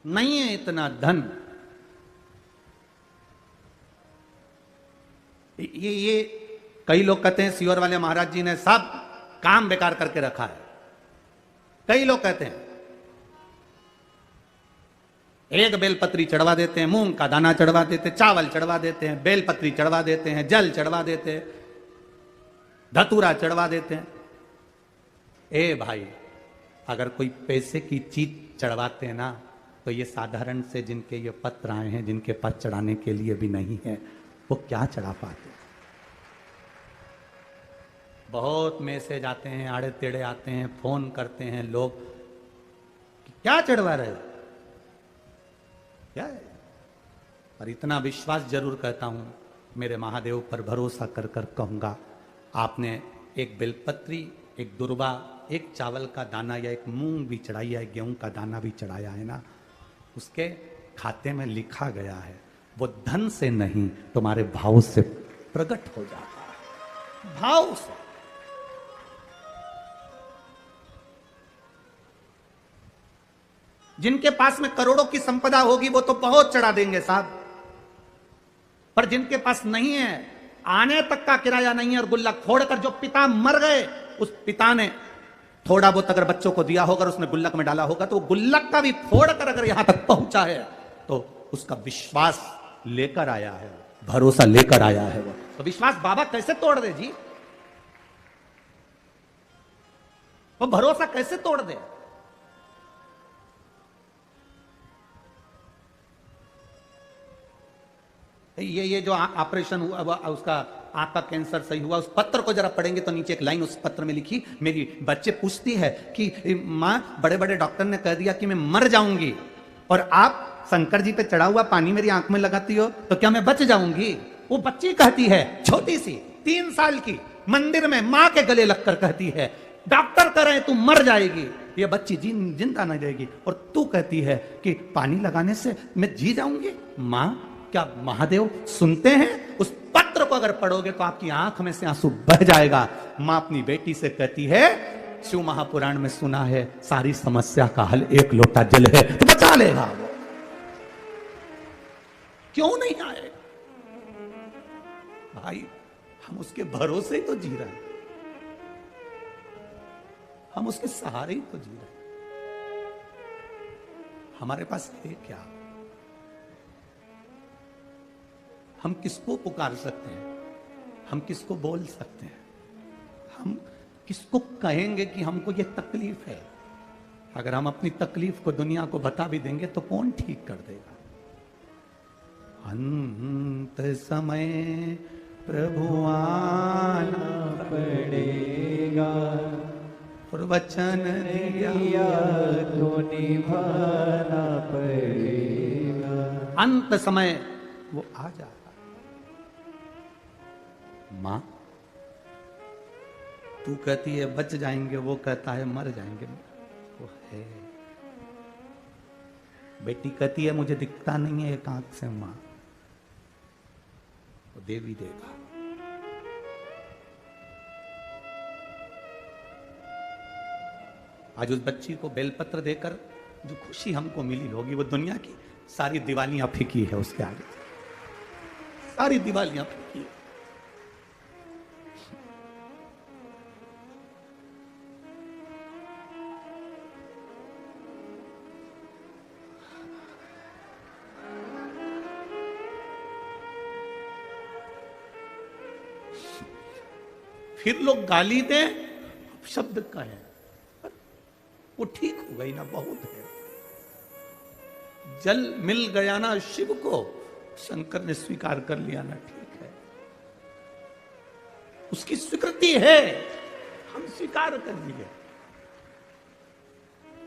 नहीं है इतना धन। ये कई लोग कहते हैं सीहोर वाले महाराज जी ने सब काम बेकार करके रखा है। कई लोग कहते हैं एक बेलपत्री चढ़वा देते हैं, मूंग का दाना चढ़वा देते हैं, चावल चढ़वा देते हैं, बेलपत्री चढ़वा देते हैं, जल चढ़वा देते हैं, धतूरा चढ़वा देते हैं। ए भाई, अगर कोई पैसे की चीज चढ़वाते हैं ना, तो ये साधारण से जिनके ये पत्र आए हैं, जिनके पास चढ़ाने के लिए भी नहीं है, वो क्या चढ़ा पाते। बहुत मैसेज आते हैं, आड़े टेढ़े आते हैं, फोन करते हैं लोग कि क्या चढ़वा रहे हो, क्या है। और इतना विश्वास जरूर कहता हूं, मेरे महादेव पर भरोसा कर कर कहूंगा, आपने एक बेलपत्री, एक दुर्वा, एक चावल का दाना या एक मूंग भी चढ़ाई है, गेहूं का दाना भी चढ़ाया है ना, उसके खाते में लिखा गया है, वो धन से नहीं तुम्हारे भाव से प्रकट हो जाता है। भाव से। जिनके पास में करोड़ों की संपदा होगी वो तो बहुत चढ़ा देंगे साहब, पर जिनके पास नहीं है, आने तक का किराया नहीं है, और गुल्लक फोड़कर जो पिता मर गए, उस पिता ने थोड़ा बहुत अगर बच्चों को दिया होगा, उसने गुल्लक में डाला होगा, तो गुल्लक का भी फोड़कर अगर यहां तक पहुंचा है, तो उसका विश्वास लेकर आया है, भरोसा लेकर आया है। वो तो विश्वास बाबा कैसे तोड़ दे जी, वो भरोसा कैसे तोड़ दे। ये जो ऑपरेशन हुआ, उसका आंख का कैंसर सही हुआ, उस पत्र को जरा पढ़ेंगे तो नीचे एक लाइन उस पत्र में लिखी, मेरी बच्चे पूछती है कि माँ, बड़े बड़े डॉक्टर ने कह दिया कि मैं मर जाऊंगी, और आप शंकर जी पे चढ़ा हुआ पानी मेरी आंख में लगाती हो, तो क्या मैं बच जाऊंगी। वो बच्ची कहती है, छोटी सी 3 साल की, मंदिर में माँ के गले लगकर कहती है, डॉक्टर कह रहे हैं तू मर जाएगी, ये बच्ची जिंदा नहीं रहेगी, और तू कहती है कि पानी लगाने से मैं जी जाऊंगी। माँ, क्या महादेव सुनते हैं? उस पत्र को अगर पढ़ोगे तो आपकी आंख में से आंसू बह जाएगा। मां अपनी बेटी से कहती है, शिव महापुराण में सुना है, सारी समस्या का हल एक लोटा जल है, तो बचा लेगा वो। क्यों नहीं आए भाई, हम उसके भरोसे ही तो जी रहे हैं, हम उसके सहारे ही तो जी रहे हैं। हमारे पास है क्या? हम किसको पुकार सकते हैं, हम किसको बोल सकते हैं, हम किसको कहेंगे कि हमको ये तकलीफ है। अगर हम अपनी तकलीफ को दुनिया को बता भी देंगे तो कौन ठीक कर देगा। अंत समय प्रभु आना पड़ेगा, और वचन दिया तो निभाना पड़ेगा। अंत समय वो आ जाएगा। मां, तू कहती है बच जाएंगे, वो कहता है मर जाएंगे, वो है। बेटी कहती है मुझे दिखता नहीं है एक आंख से, मां, वो देवी देगा। आज उस बच्ची को बेलपत्र देकर जो खुशी हमको मिली होगी, वो दुनिया की सारी दिवालियां फीकी है उसके आगे, सारी दिवालियां फीकी है। फिर लोग गाली दें, शब्द कहें, वो ठीक हो गई ना, बहुत है। जल मिल गया ना शिव को, शंकर ने स्वीकार कर लिया ना, ठीक है, उसकी स्वीकृति है, हम स्वीकार कर लिए।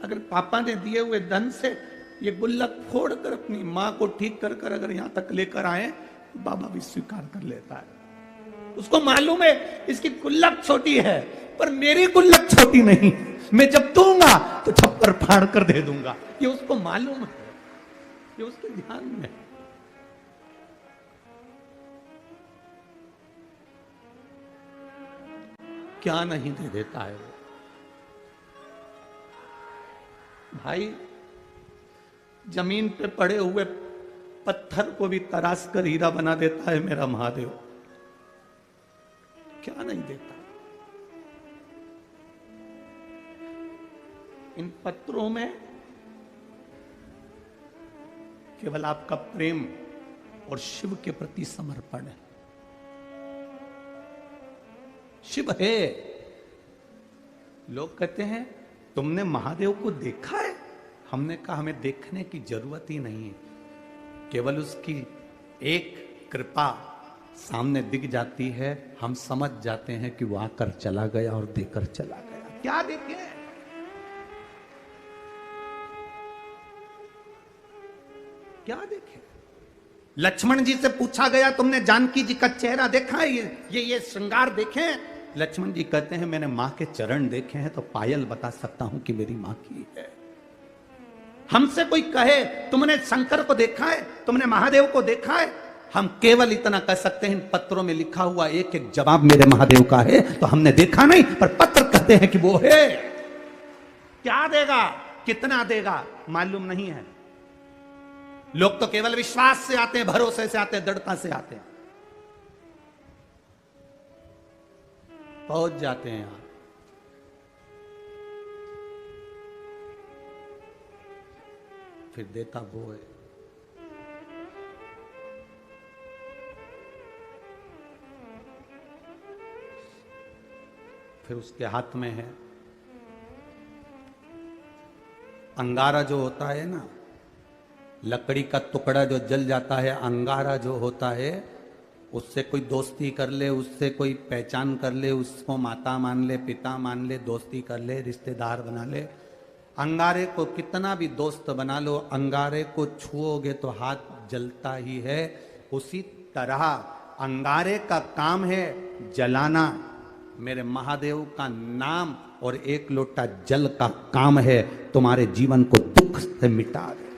अगर पापा ने दिए हुए धन से ये गुल्लक फोड़कर अपनी मां को ठीक कर कर अगर यहां तक लेकर आए, बाबा भी स्वीकार कर लेता है। उसको मालूम है इसकी गुल्लक छोटी है, पर मेरी गुल्लक छोटी नहीं, मैं जब दूंगा तो छप्पर फाड़ कर दे दूंगा, ये उसको मालूम है, ये उसके ध्यान में है। क्या नहीं दे देता है वो भाई। जमीन पे पड़े हुए पत्थर को भी तराश कर हीरा बना देता है मेरा महादेव। क्या नहीं देता। इन पत्रों में केवल आपका प्रेम और शिव के प्रति समर्पण है। शिव है। लोग कहते हैं तुमने महादेव को देखा है? हमने कहा हमें देखने की जरूरत ही नहीं है, केवल उसकी एक कृपा सामने दिख जाती है, हम समझ जाते हैं कि वो आकर चला गया और देकर चला गया। क्या देखे? क्या देखे? लक्ष्मण जी से पूछा गया तुमने जानकी जी का चेहरा देखा है? ये श्रृंगार देखे? लक्ष्मण जी कहते हैं मैंने मां के चरण देखे हैं तो पायल बता सकता हूं कि मेरी मां की है। हमसे कोई कहे तुमने शंकर को देखा है, तुमने महादेव को देखा है, हम केवल इतना कह सकते हैं इन पत्रों में लिखा हुआ एक एक जवाब मेरे महादेव का है। तो हमने देखा नहीं, पर पत्र कहते हैं कि वो है। क्या देगा, कितना देगा मालूम नहीं है। लोग तो केवल विश्वास से आते हैं, भरोसे से आते हैं, दृढ़ता से आते हैं, पहुंच जाते हैं यहां। फिर देता वो है। फिर उसके हाथ में है अंगारा जो होता है ना, लकड़ी का टुकड़ा जो जल जाता है, अंगारा जो होता है, उससे कोई दोस्ती कर ले, उससे कोई पहचान कर ले, उसको माता मान ले, पिता मान ले, दोस्ती कर ले, रिश्तेदार बना ले। अंगारे को कितना भी दोस्त बना लो, अंगारे को छुओगे तो हाथ जलता ही है। उसी तरह अंगारे का काम है जलाना, मेरे महादेव का नाम और एक लोटा जल का काम है तुम्हारे जीवन को दुख से मिटा दे,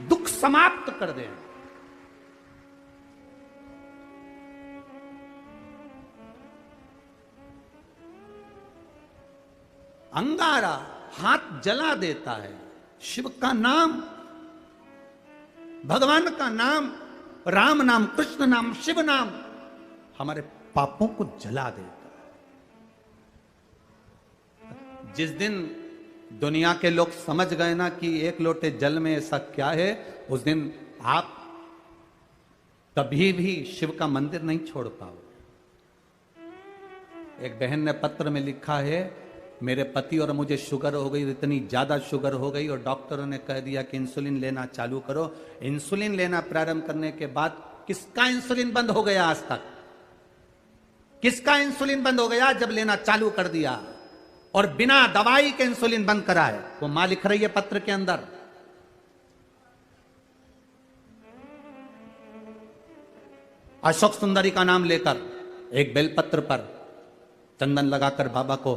दुख समाप्त कर दे। अंगारा हाथ जला देता है। शिव का नाम, भगवान का नाम, राम नाम, कृष्ण नाम, शिव नाम हमारे पापों को जला देता है। जिस दिन दुनिया के लोग समझ गए ना कि एक लोटे जल में ऐसा क्या है, उस दिन आप कभी भी शिव का मंदिर नहीं छोड़ पाओगे। एक बहन ने पत्र में लिखा है, मेरे पति और मुझे शुगर हो गई, इतनी ज्यादा शुगर हो गई और डॉक्टरों ने कह दिया कि इंसुलिन लेना चालू करो। इंसुलिन लेना प्रारंभ करने के बाद किसका इंसुलिन बंद हो गया आज तक? किसका इंसुलिन बंद हो गया जब लेना चालू कर दिया? और बिना दवाई के इंसुलिन बंद कराए। वो मां लिख रही है पत्र के अंदर, अशोक सुंदरी का नाम लेकर एक बेलपत्र पर चंदन लगाकर बाबा को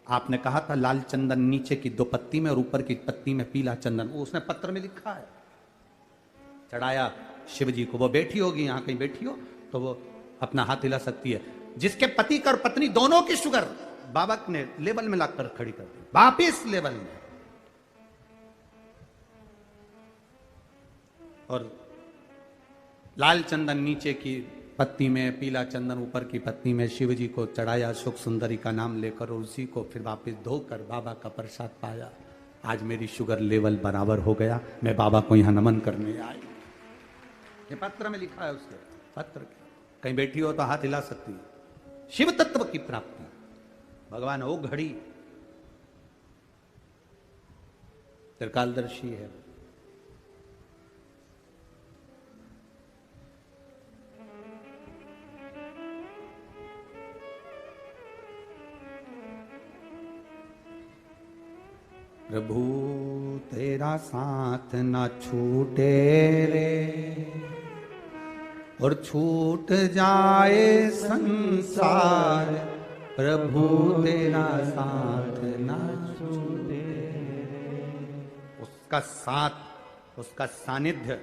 आपने कहा था लाल चंदन नीचे की 2 पत्ती में और ऊपर की पत्ती में पीला चंदन, वो उसने पत्र में लिखा है, चढ़ाया शिव जी को। वो बैठी होगी यहां कहीं बैठी हो तो वो अपना हाथ हिला सकती है। जिसके पति और पत्नी दोनों की शुगर बाबा ने लेवल में लाकर खड़ी कर दी, वापिस लेवल में। और लाल चंदन नीचे की पत्ती में, पीला चंदन ऊपर की पत्ती में शिव जी को चढ़ाया सुख सुंदरी का नाम लेकर, और उसी को फिर वापस धोकर बाबा का प्रसाद पाया। आज मेरी शुगर लेवल बराबर हो गया, मैं बाबा को यहां नमन करने आई। ये पत्र में लिखा है उसके पत्र, कहीं बैठी हो तो हाथ हिला सकती है। शिव तत्व की प्राप्ति, भगवान ओ घड़ी त्रिकालदर्शी है। प्रभु तेरा साथ ना छूटे रे, और छूट जाए संसार, प्रभु तेरा साथ ना छूटे रे। उसका साथ, उसका सानिध्य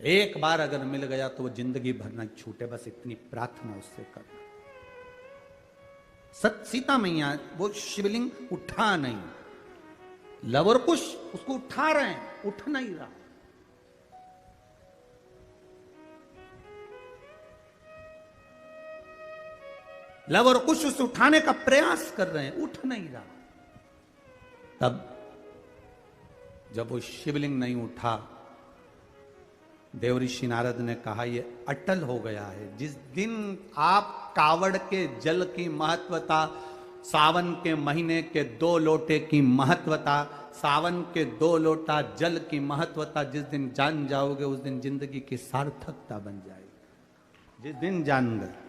एक बार अगर मिल गया तो वो जिंदगी भर ना छूटे। बस इतनी प्रार्थना उससे करना। सीता मैया वो शिवलिंग उठा नहीं, लव और कुश उसको उठा रहे हैं, उठ नहीं रहा। लव और कुश उसे उठाने का प्रयास कर रहे हैं, उठ नहीं रहा। तब जब वो शिवलिंग नहीं उठा, देवऋषि नारद ने कहा ये अटल हो गया है। जिस दिन आप कावड़ के जल की महत्वता, सावन के महीने के 2 लोटे की महत्वता, सावन के 2 लोटा जल की महत्वता जिस दिन जान जाओगे, उस दिन जिंदगी की सार्थकता बन जाएगी। जिस दिन जान गए